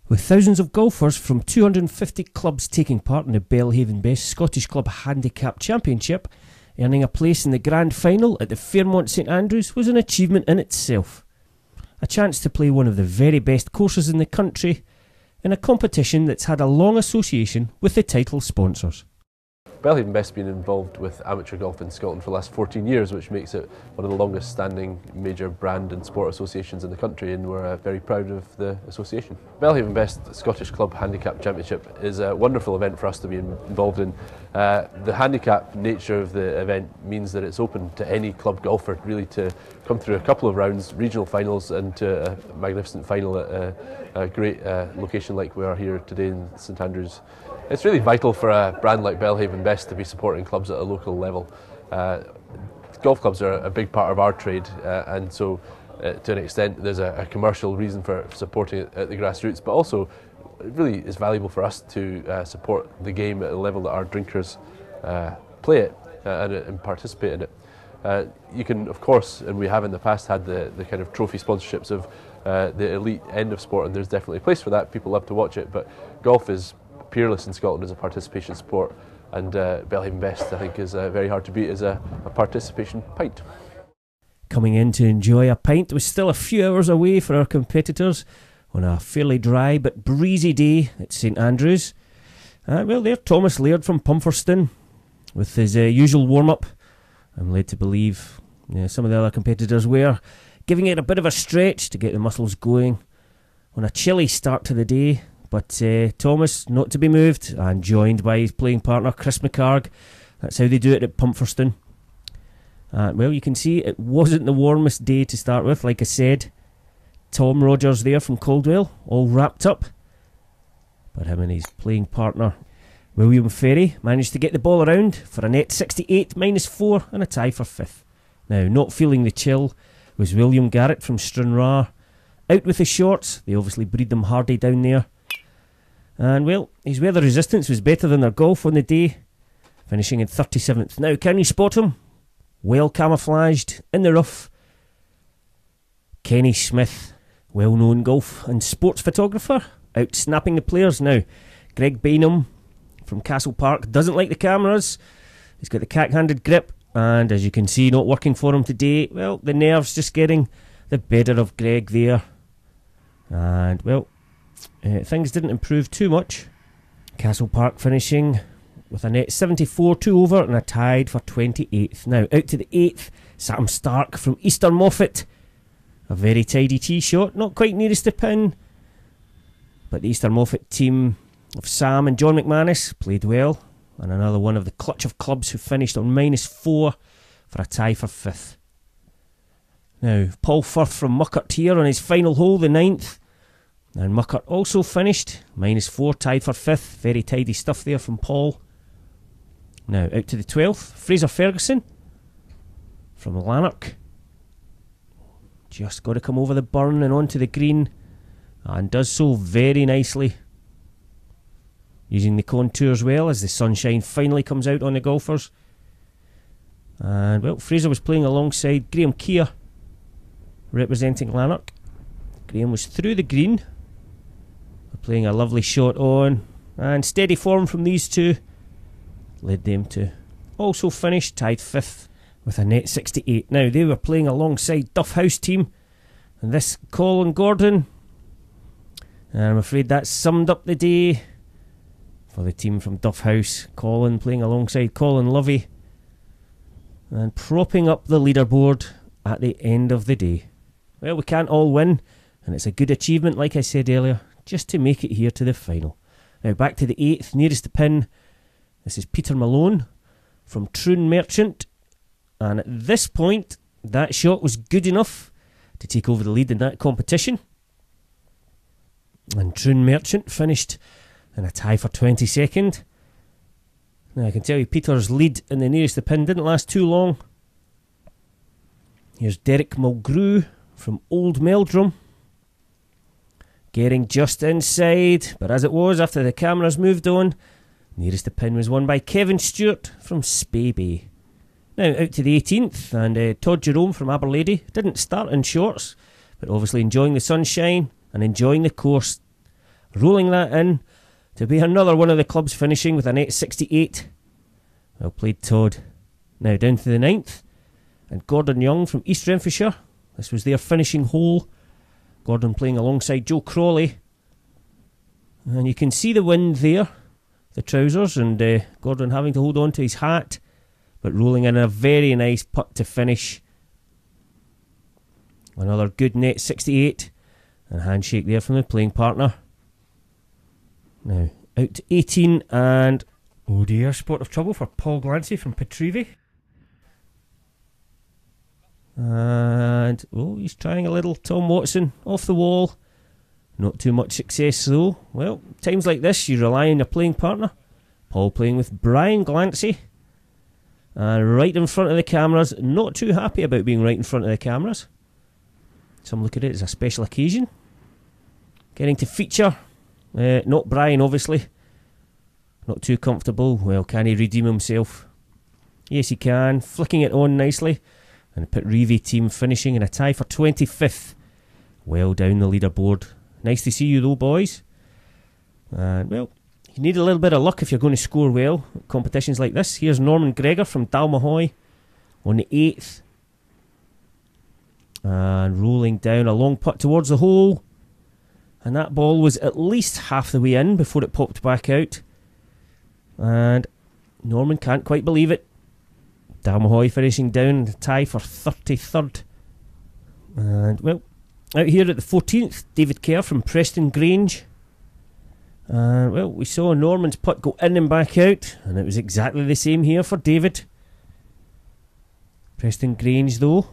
With thousands of golfers from 250 clubs taking part in the Belhaven Best Scottish Club Handicap Championship, earning a place in the grand final at the Fairmont St Andrews was an achievement in itself. A chance to play one of the very best courses in the country in a competition that's had a long association with the title sponsors. Belhaven Best has been involved with amateur golf in Scotland for the last 14 years, which makes it one of the longest standing major brand and sport associations in the country, and we're very proud of the association. Belhaven Best Scottish Club Handicap Championship is a wonderful event for us to be involved in. The handicap nature of the event means that it's open to any club golfer really to come through a couple of rounds, regional finals, and to a magnificent final at a great location like we are here today in St Andrews. It's really vital for a brand like Belhaven Best to be supporting clubs at a local level. Golf clubs are a big part of our trade, and so to an extent there's a commercial reason for supporting it at the grassroots, but also it really is valuable for us to support the game at a level that our drinkers play it and participate in it. You can, of course, and we have in the past had the kind of trophy sponsorships of the elite end of sport, and there's definitely a place for that. People love to watch it, but golf is peerless in Scotland as a participation sport, and Belhaven Best, I think, is very hard to beat as a participation pint. Coming in to enjoy a pint was still a few hours away for our competitors on a fairly dry but breezy day at St Andrews. Well, there's Thomas Laird from Pumferston with his usual warm-up. I'm led to believe some of the other competitors were giving it a bit of a stretch to get the muscles going on a chilly start to the day. But Thomas, not to be moved, and joined by his playing partner Chris McCarg. That's how they do it at Pumferston. Well, you can see it wasn't the warmest day to start with, like I said. Tom Rogers there from Caldwell, all wrapped up. But him and his playing partner William Ferry managed to get the ball around for a net 68, -4, and a tie for 5th. Now, not feeling the chill was William Garrett from Stranraer. Out with his shorts, they obviously breed them hardy down there. And well, his weather resistance was better than their golf on the day, finishing in 37th. Now, can you spot him? Well camouflaged, in the rough. Kenny Smith, well-known golf and sports photographer, out snapping the players. Now, Greg Bainham from Castle Park doesn't like the cameras. He's got the cack-handed grip, and as you can see, not working for him today. Well, the nerves just getting the better of Greg there. And, well, things didn't improve too much. Castle Park finishing with a net 74, 2 over, and a tied for 28th. Now, out to the 8th, Sam Stark from Easter Moffat. A very tidy tee shot, not quite nearest the pin. But the Easter Moffat team of Sam and John McManus played well. And another one of the clutch of clubs who finished on -4 for a tie for 5th. Now, Paul Firth from Muckert here on his final hole, the 9th. And Muckert also finished -4, tied for 5th. Very tidy stuff there from Paul. Now, out to the 12th, Fraser Ferguson from Lanark. Just got to come over the burn and onto the green, and does so very nicely, using the contours well as the sunshine finally comes out on the golfers. And well, Fraser was playing alongside Graham Keir, representing Lanark. Graham was through the green, playing a lovely shot on, and steady form from these two led them to also finish tied 5th with a net 68. Now, they were playing alongside Duff House team, and this Colin Gordon, and I'm afraid that summed up the day for the team from Duff House. Colin playing alongside Colin Lovey, and propping up the leaderboard at the end of the day. Well, we can't all win, and it's a good achievement, like I said earlier, just to make it here to the final. Now, back to the 8th, nearest the pin. This is Peter Malone from Troon Merchant, and at this point, that shot was good enough to take over the lead in that competition. And Troon Merchant finished in a tie for 22nd. Now I can tell you Peter's lead in the nearest the pin didn't last too long. Here's Derek Mulgrew from Old Meldrum. Getting just inside, but as it was after the cameras moved on, nearest the pin was won by Kevin Stewart from Spey. Now out to the 18th, and Todd Jerome from Aberlady didn't start in shorts, but obviously enjoying the sunshine and enjoying the course. Rolling that in to be another one of the clubs finishing with a net 68. Well played, Todd. Now down to the 9th, and Gordon Young from East Renfrewshire. This was their finishing hole. Gordon playing alongside Joe Crawley. And you can see the wind there, the trousers, and Gordon having to hold on to his hat, but rolling in a very nice putt to finish. Another good net 68, and a handshake there from the playing partner. Now out to 18, and oh dear, spot of trouble for Paul Glancy from Petrivy. And oh, he's trying a little Tom Watson off the wall. Not too much success though. Well, times like this you rely on your playing partner. Paul playing with Brian Glancy, and right in front of the cameras. Not too happy about being right in front of the cameras. Some look at it as a special occasion. Getting to feature. Not Brian, obviously. Not too comfortable. Well, can he redeem himself? Yes, he can. Flicking it on nicely. And the Petrivy team finishing in a tie for 25th. Well down the leaderboard. Nice to see you though, boys. And well, you need a little bit of luck if you're going to score well at competitions like this. Here's Norman Gregor from Dalmahoy on the 8th. And rolling down a long putt towards the hole. And that ball was at least half the way in before it popped back out. And Norman can't quite believe it. Dalmahoy finishing down the tie for 33rd. And well, out here at the 14th, David Kerr from Preston Grange. And well, we saw Norman's putt go in and back out, and it was exactly the same here for David. Preston Grange though,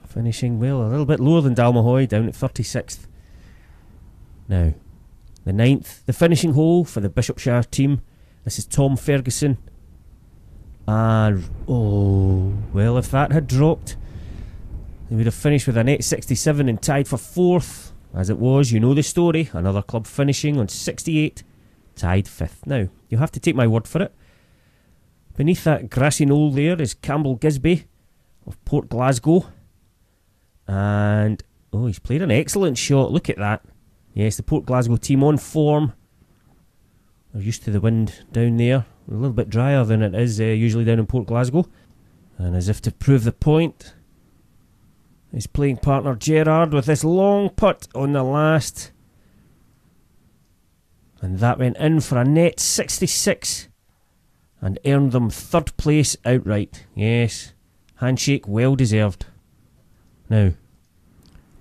finishing well a little bit lower than Dalmahoy, down at 36th. Now, the 9th, the finishing hole for the Bishopshire team. This is Tom Ferguson. And oh, well, if that had dropped, they would have finished with a net 67 and tied for 4th. As it was, you know the story. Another club finishing on 68, tied 5th. Now, you'll have to take my word for it. Beneath that grassy knoll there is Campbell Gisby of Port Glasgow. And oh, he's played an excellent shot. Look at that. Yes, the Port Glasgow team on form. They're used to the wind down there. A little bit drier than it is usually down in Port Glasgow. And as if to prove the point, his playing partner Gerard with this long putt on the last. And that went in for a net 66 and earned them 3rd place outright. Yes, handshake well deserved. Now,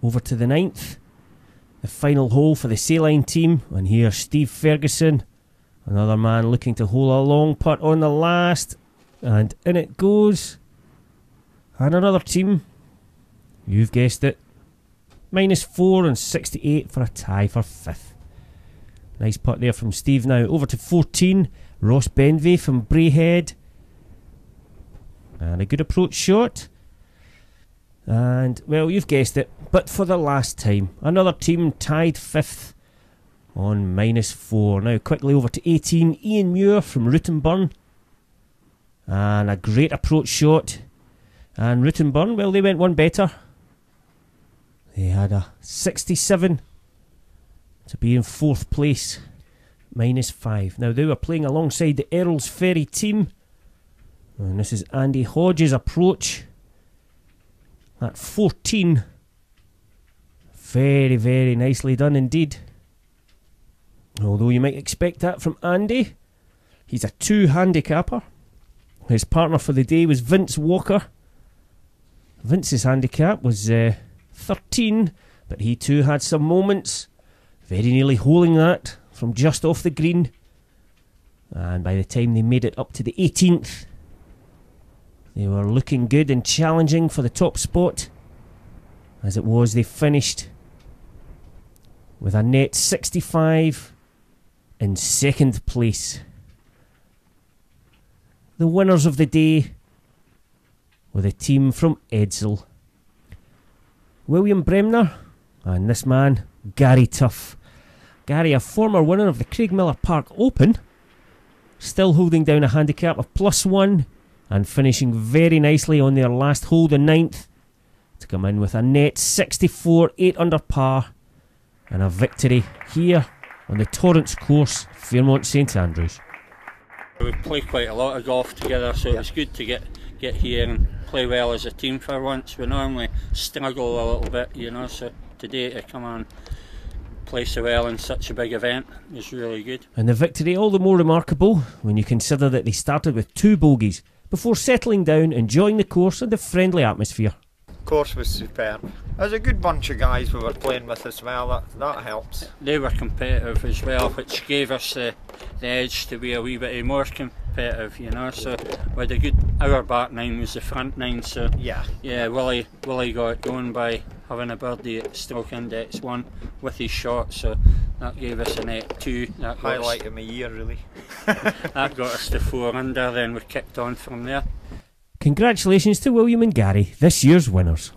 over to the 9th. The final hole for the Saline team. And here Steve Ferguson. Another man looking to hole a long putt on the last. And in it goes. And another team. You've guessed it. -4 and 68 for a tie for 5th. Nice putt there from Steve. Now over to 14. Ross Benvey from Braehead. And a good approach shot. And, well, you've guessed it. But for the last time, another team tied 5th on -4. Now quickly over to 18. Ian Muir from Routenburn. And a great approach shot. And Routenburn, well, they went one better. They had a 67 to be in 4th place. -5. Now they were playing alongside the Earls Ferry team. And this is Andy Hodges' approach. At 14. Very, very nicely done indeed. Although you might expect that from Andy. He's a 2 handicapper. His partner for the day was Vince Walker. Vince's handicap was 13, but he too had some moments. Very nearly holing that from just off the green. And by the time they made it up to the 18th, they were looking good and challenging for the top spot. As it was, they finished with a net 65 in second place. The winners of the day were the team from Edsel. William Bremner and this man, Gary Tuff. Gary, a former winner of the Craig Miller Park Open, still holding down a handicap of +1 and finishing very nicely on their last hole, the 9th, to come in with a net 64, 8 under par, and a victory here on the Torrance Course, Fairmont St Andrews. We play quite a lot of golf together, so it's good to get here and play well as a team for once. We normally struggle a little bit, you know, so today to come on play so well in such a big event is really good. And the victory all the more remarkable when you consider that they started with 2 bogeys before settling down, enjoying the course and the friendly atmosphere. Course was superb. There's a good bunch of guys we were playing with as well, that helps. They were competitive as well, which gave us the edge to be a wee bit more competitive, you know, so we had a good, our back 9 was the front 9, so yeah, Willie got it going by having a birdie at stroke index 1 with his shot, so that gave us a net 2. That highlight of my year, really. That got us to 4 under, then we kicked on from there. Congratulations to William and Gary, this year's winners.